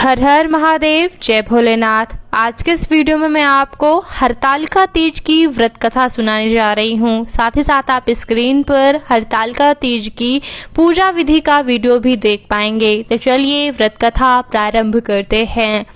हर हर महादेव, जय भोलेनाथ। आज के इस वीडियो में मैं आपको हरतालिका तीज की व्रत कथा सुनाने जा रही हूँ। साथ ही साथ आप स्क्रीन पर हरतालिका तीज की पूजा विधि का वीडियो भी देख पाएंगे। तो चलिए व्रत कथा प्रारंभ करते हैं।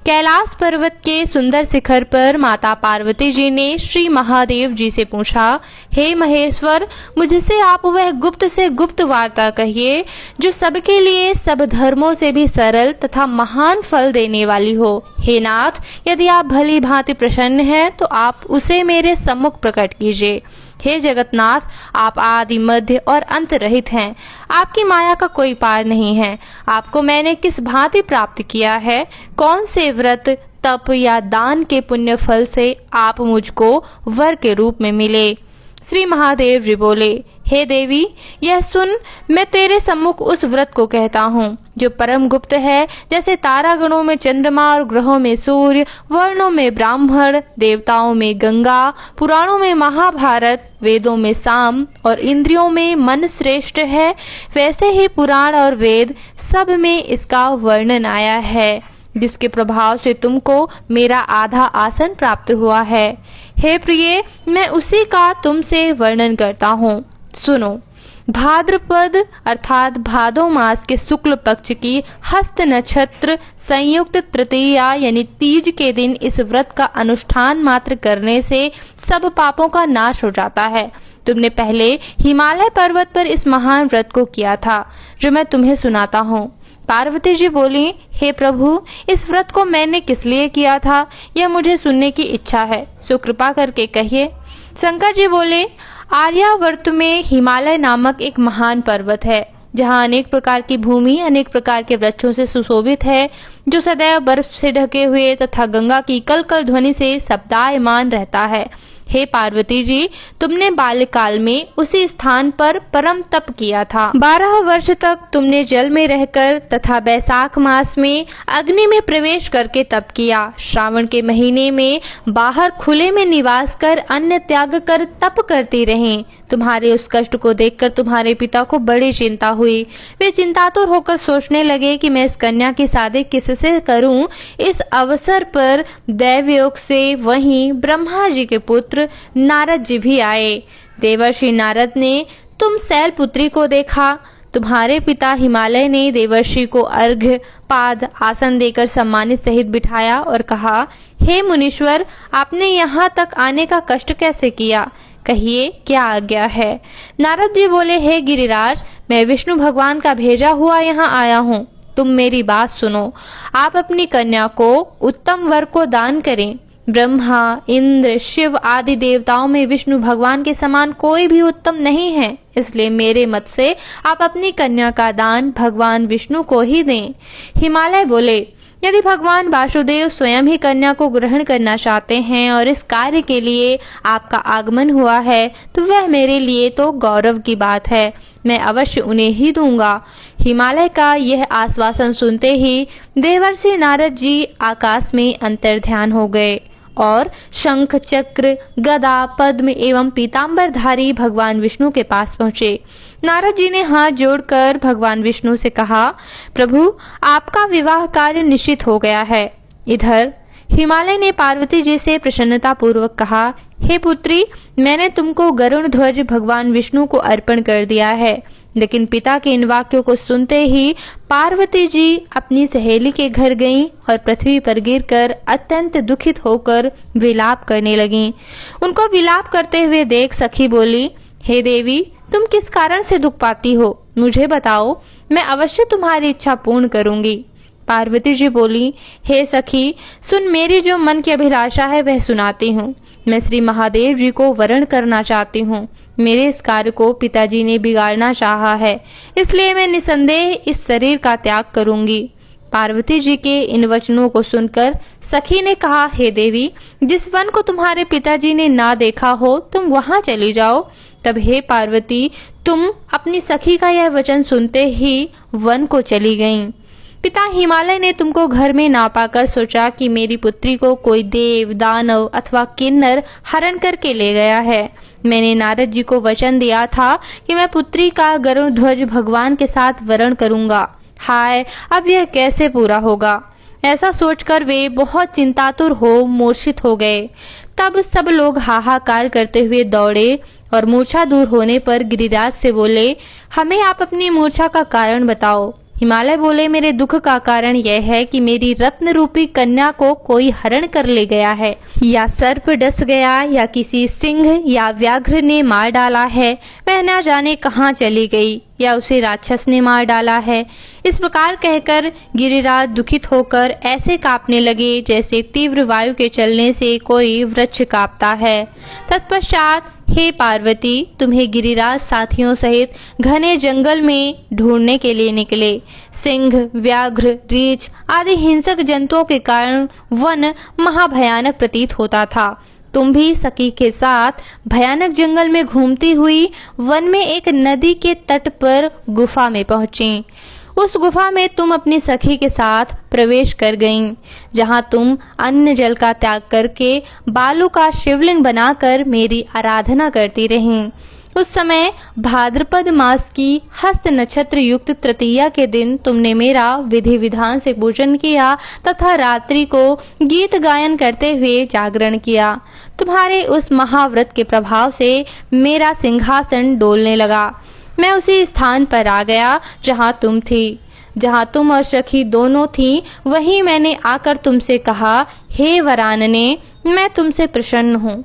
कैलाश पर्वत के सुंदर शिखर पर माता पार्वती जी ने श्री महादेव जी से पूछा, हे महेश्वर, मुझसे आप वह गुप्त से गुप्त वार्ता कहिए जो सबके लिए सब धर्मों से भी सरल तथा महान फल देने वाली हो। हे नाथ, यदि आप भली भांति प्रसन्न हैं तो आप उसे मेरे सम्मुख प्रकट कीजिए। हे जगन्नाथ, आप आदि मध्य और अंत रहित हैं। आपकी माया का कोई पार नहीं है। आपको मैंने किस भांति प्राप्त किया है? कौन से व्रत, तप या दान के पुण्य फल से आप मुझको वर के रूप में मिले? श्री महादेव जी बोले, हे देवी, यह सुन, मैं तेरे सम्मुख उस व्रत को कहता हूँ जो परम गुप्त है। जैसे तारागणों में चंद्रमा और ग्रहों में सूर्य, वर्णों में ब्राह्मण, देवताओं में गंगा, पुराणों में महाभारत, वेदों में साम और इंद्रियों में मन श्रेष्ठ है, वैसे ही पुराण और वेद सब में इसका वर्णन आया है, जिसके प्रभाव से तुमको मेरा आधा आसन प्राप्त हुआ है। हे प्रिय, मैं उसी का तुमसे वर्णन करता हूँ, सुनो। भाद्रपद अर्थात भादो मास के शुक्ल पक्ष की हस्त नक्षत्र संयुक्त तृतीया यानी तीज के दिन इस व्रत का अनुष्ठान मात्र करने से सब पापों का नाश हो जाता है। तुमने पहले हिमालय पर्वत पर इस महान व्रत को किया था, जो मैं तुम्हें सुनाता हूँ। पार्वती जी बोली, हे प्रभु, इस व्रत को मैंने किस लिए किया था, यह मुझे सुनने की इच्छा है, सो कृपा करके कहिए। शंकर जी बोले, आर्यावर्त में हिमालय नामक एक महान पर्वत है, जहाँ अनेक प्रकार की भूमि अनेक प्रकार के वृक्षों से सुशोभित है, जो सदैव बर्फ से ढके हुए तथा गंगा की कल कल ध्वनि से शब्दायमान रहता है। हे पार्वती जी, तुमने बाल्यकाल में उसी स्थान पर परम तप किया था। 12 वर्ष तक तुमने जल में रहकर तथा बैसाख मास में अग्नि में प्रवेश करके तप किया। श्रावण के महीने में बाहर खुले में निवास कर अन्न त्याग कर तप करती रहीं। तुम्हारे उस कष्ट को देखकर तुम्हारे पिता को बड़ी चिंता हुई। वे चिंतातुर होकर सोचने लगे कि मैं इस कन्या की शादी किससे करूं। इस अवसर पर दैवयोग से वहीं ब्रह्मा जी के पुत्र नारद जी भी आए। देवर्षि नारद ने तुम शैलपुत्री को देखा। तुम्हारे पिता हिमालय ने देवर्षि को अर्घ्य पाद आसन देकर सम्मानित सहित बिठाया और कहा, हे मुनीश्वर, आपने यहाँ तक आने का कष्ट कैसे किया? कहिए, क्या आज्ञा है? नारद जी बोले, हे गिरिराज, मैं विष्णु भगवान का भेजा हुआ यहाँ आया हूँ। तुम मेरी बात सुनो। आप अपनी कन्या को उत्तम वर को दान करें। ब्रह्मा, इंद्र, शिव आदि देवताओं में विष्णु भगवान के समान कोई भी उत्तम नहीं है, इसलिए मेरे मत से आप अपनी कन्या का दान भगवान विष्णु को ही दें। हिमालय बोले, यदि भगवान वासुदेव स्वयं ही कन्या को ग्रहण करना चाहते हैं और इस कार्य के लिए आपका आगमन हुआ है, तो वह मेरे लिए तो गौरव की बात है। मैं अवश्य उन्हें ही दूंगा। हिमालय का यह आश्वासन सुनते ही देवर्षि नारद जी आकाश में अंतर्ध्यान हो गए और शंख, चक्र, गदा, पद्म एवं पीतांबरधारी भगवान विष्णु के पास पहुँचे। नारद जी ने हाथ जोड़कर भगवान विष्णु से कहा, प्रभु, आपका विवाह कार्य निश्चित हो गया है। इधर हिमालय ने पार्वती जी से प्रसन्नता पूर्वक कहा, हे पुत्री, मैंने तुमको गरुड़ ध्वज भगवान विष्णु को अर्पण कर दिया है। लेकिन पिता के इन वाक्यों को सुनते ही पार्वती जी अपनी सहेली के घर गईं और पृथ्वी पर गिरकर अत्यंत दुखित होकर विलाप करने लगीं। उनको विलाप करते हुए देख सखी बोली, हे देवी, तुम किस कारण से दुख पाती हो? मुझे बताओ, मैं अवश्य तुम्हारी इच्छा पूर्ण करूंगी। पार्वती जी बोली, हे सखी, सुन, मेरी जो मन की अभिलाषा है वह सुनाती हूँ। मैं श्री महादेव जी को वरण करना चाहती हूँ। मेरे इस कार्य को पिताजी ने बिगाड़ना चाहा है, इसलिए मैं निसंदेह इस शरीर का त्याग करूंगी। पार्वती जी के इन वचनों को सुनकर सखी ने कहा, हे देवी, जिस वन को तुम्हारे पिताजी ने ना देखा हो तुम वहां चली जाओ। तब हे पार्वती, तुम अपनी सखी का यह वचन सुनते ही वन को चली गईं। पिता हिमालय ने तुमको घर में ना पाकर सोचा कि मेरी पुत्री को कोई देव, दानव अथवा किन्नर हरण करके ले गया है। मैंने नारद जी को वचन दिया था कि मैं पुत्री का गरुड़ ध्वज भगवान के साथ वरण करूंगा। हाय, अब यह कैसे पूरा होगा। ऐसा सोचकर वे बहुत चिंतातुर हो मूर्छित हो गए। तब सब लोग हाहाकार करते हुए दौड़े और मूर्छा दूर होने पर गिरिराज से बोले, हमें आप अपनी मूर्छा का कारण बताओ। हिमालय बोले, मेरे दुख का कारण यह है कि मेरी रत्न रूपी कन्या को कोई हरण कर ले गया है, या सर्प डस गया, या किसी सिंह या व्याघ्र ने मार डाला है। वह न जाने कहाँ चली गई, या उसे राक्षस ने मार डाला है। इस प्रकार कहकर गिरिराज दुखित होकर ऐसे कांपने लगे जैसे तीव्र वायु के चलने से कोई वृक्ष कांपता है। तत्पश्चात हे पार्वती, तुम्हें गिरिराज साथियों सहित घने जंगल में ढूंढने के लिए निकले। सिंह, व्याघ्र, रीछ आदि हिंसक जंतुओं के कारण वन महाभयानक प्रतीत होता था। तुम भी सखी के साथ भयानक जंगल में घूमती हुई वन में एक नदी के तट पर गुफा में पहुंची। उस गुफा में तुम अपनी सखी के साथ प्रवेश कर गईं, जहां तुम अन्न जल का त्याग करके बालू का शिवलिंग बनाकर मेरी आराधना करती रहीं। उस समय भाद्रपद मास की हस्त नक्षत्र युक्त तृतीया के दिन तुमने मेरा विधि विधान से पूजन किया तथा रात्रि को गीत गायन करते हुए जागरण किया। तुम्हारे उस महाव्रत के प्रभाव से मेरा सिंहासन डोलने लगा। मैं उसी स्थान पर आ गया जहाँ तुम थी। जहाँ तुम और सखी दोनों थी, वहीं मैंने आकर तुमसे कहा, हे वरानने, मैं तुमसे प्रसन्न हूँ,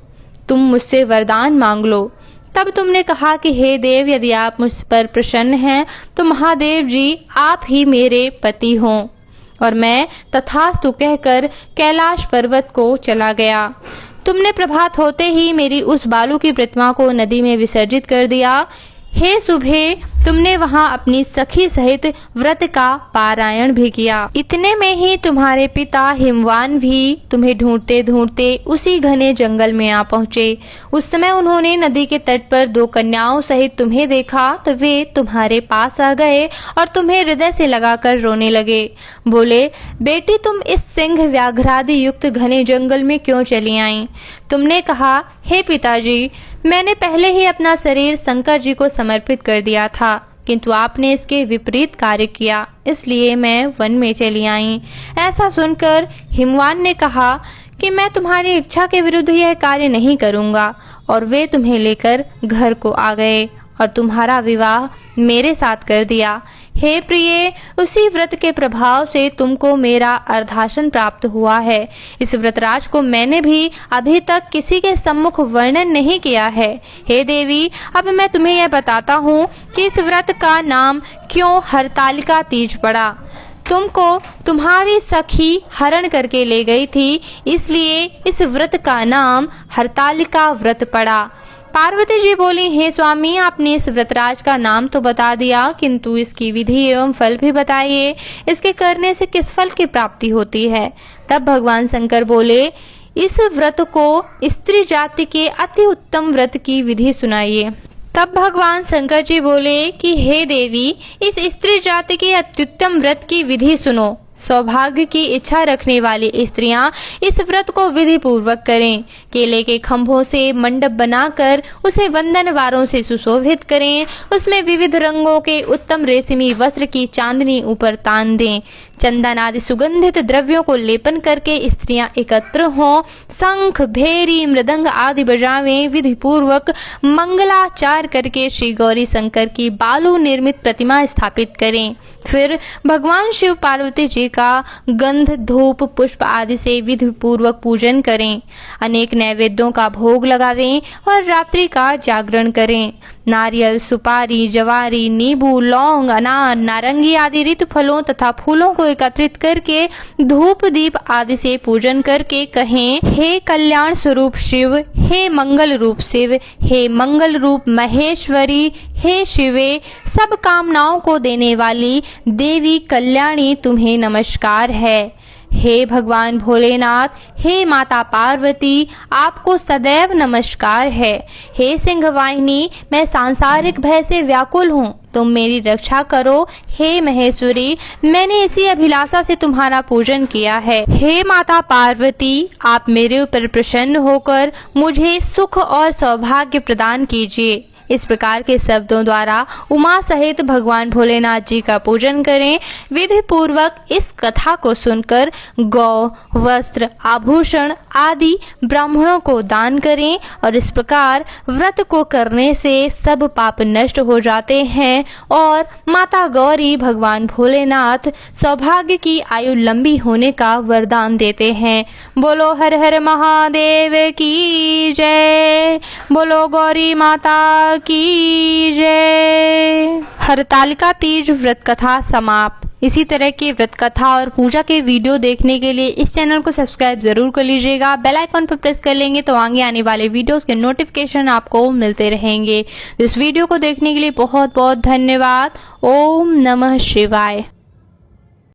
तुम मुझसे वरदान मांग लो। तब तुमने कहा कि हे देव, यदि आप मुझ पर प्रसन्न हैं तो महादेव जी आप ही मेरे पति हों। और मैं तथास्तु कहकर कैलाश पर्वत को चला गया। तुमने प्रभात होते ही मेरी उस बालू की प्रतिमा को नदी में विसर्जित कर दिया। हे सुबह, तुमने वहां अपनी सखी सहित व्रत का पारायण भी किया। इतने में ही तुम्हारे पिता हिमवान भी तुम्हें ढूंढते ढूंढते उसी घने जंगल में आ पहुँचे। उस समय उन्होंने नदी के तट पर 2 कन्याओं सहित तुम्हें देखा तो वे तुम्हारे पास आ गए और तुम्हें हृदय से लगाकर रोने लगे। बोले, बेटी, तुम इस सिंह व्याघ्रादि युक्त घने जंगल में क्यों चली आई? तुमने कहा, हे पिताजी, मैंने पहले ही अपना शरीर शंकर जी को समर्पित कर दिया था, किंतु आपने इसके विपरीत कार्य किया, इसलिए मैं वन में चली आई। ऐसा सुनकर हिमवान ने कहा कि मैं तुम्हारी इच्छा के विरुद्ध यह कार्य नहीं करूँगा। और वे तुम्हें लेकर घर को आ गए और तुम्हारा विवाह मेरे साथ कर दिया। हे प्रिय, उसी व्रत के प्रभाव से तुमको मेरा अर्धासन प्राप्त हुआ है। इस व्रतराज को मैंने भी अभी तक किसी के सम्मुख वर्णन नहीं किया है। हे देवी, अब मैं तुम्हें यह बताता हूँ कि इस व्रत का नाम क्यों हरतालिका तीज पड़ा। तुमको तुम्हारी सखी हरण करके ले गई थी, इसलिए इस व्रत का नाम हरतालिका व्रत पड़ा। पार्वती जी बोली, हे स्वामी, आपने इस व्रतराज का नाम तो बता दिया, किंतु इसकी विधि एवं फल भी बताइए। इसके करने से किस फल की प्राप्ति होती है? तब भगवान शंकर बोले, इस व्रत को स्त्री जाति के अति उत्तम व्रत की विधि सुनाइए। तब भगवान शंकर जी बोले कि हे देवी, इस स्त्री जाति के अत्युत्तम व्रत की विधि सुनो। सौभाग्य की इच्छा रखने वाली स्त्रियां इस व्रत को विधि पूर्वक करें। केले के खंभों से मंडप बनाकर उसे वंदनवारों से सुशोभित करें। उसमें विविध रंगों के उत्तम रेशमी वस्त्र की चांदनी ऊपर तान दें। चंदन आदि सुगंधित द्रव्यों को लेपन करके स्त्रियां एकत्र हों। शंख, भेरी, मृदंग आदि बजावें। विधि पूर्वक मंगलाचार करके श्री गौरी शंकर की बालू निर्मित प्रतिमा स्थापित करें। फिर भगवान शिव पार्वती जी का गंध, धूप, पुष्प आदि से विधि पूर्वक पूजन करें। अनेक नैवेद्यों का भोग लगावें और रात्रि का जागरण करें। नारियल, सुपारी, जवारी, नींबू, लौंग, अनार, नारंगी आदि ऋत फलों तथा फूलों को एकत्रित करके धूप दीप आदि से पूजन करके कहें, हे कल्याण स्वरूप शिव, हे मंगल रूप शिव, हे मंगल रूप महेश्वरी, हे शिवे, सब कामनाओं को देने वाली देवी कल्याणी, तुम्हें नमस्कार है। हे भगवान भोलेनाथ, हे माता पार्वती, आपको सदैव नमस्कार है। हे सिंहवाहिनी, मैं सांसारिक भय से व्याकुल हूँ, तुम मेरी रक्षा करो। हे महेश्वरी, मैंने इसी अभिलाषा से तुम्हारा पूजन किया है। हे माता पार्वती, आप मेरे ऊपर प्रसन्न होकर मुझे सुख और सौभाग्य प्रदान कीजिए। इस प्रकार के शब्दों द्वारा उमा सहित भगवान भोलेनाथ जी का पूजन करें। विधि पूर्वक इस कथा को सुनकर गौ, वस्त्र, आभूषण आदि ब्राह्मणों को दान करें और इस प्रकार व्रत को करने से सब पाप नष्ट हो जाते हैं और माता गौरी भगवान भोलेनाथ सौभाग्य की आयु लंबी होने का वरदान देते हैं। बोलो हर हर महादेव की जय, बोलो गौरी माता की जय। हरतालिका तीज व्रत कथा समाप्त। इसी तरह की व्रत कथा और पूजा के वीडियो देखने के लिए इस चैनल को सब्सक्राइब जरूर कर लीजिएगा। बेल आइकॉन पर प्रेस कर लेंगे तो आगे आने वाले वीडियोस के नोटिफिकेशन आपको मिलते रहेंगे। इस वीडियो को देखने के लिए बहुत बहुत धन्यवाद। ओम नमः शिवाय।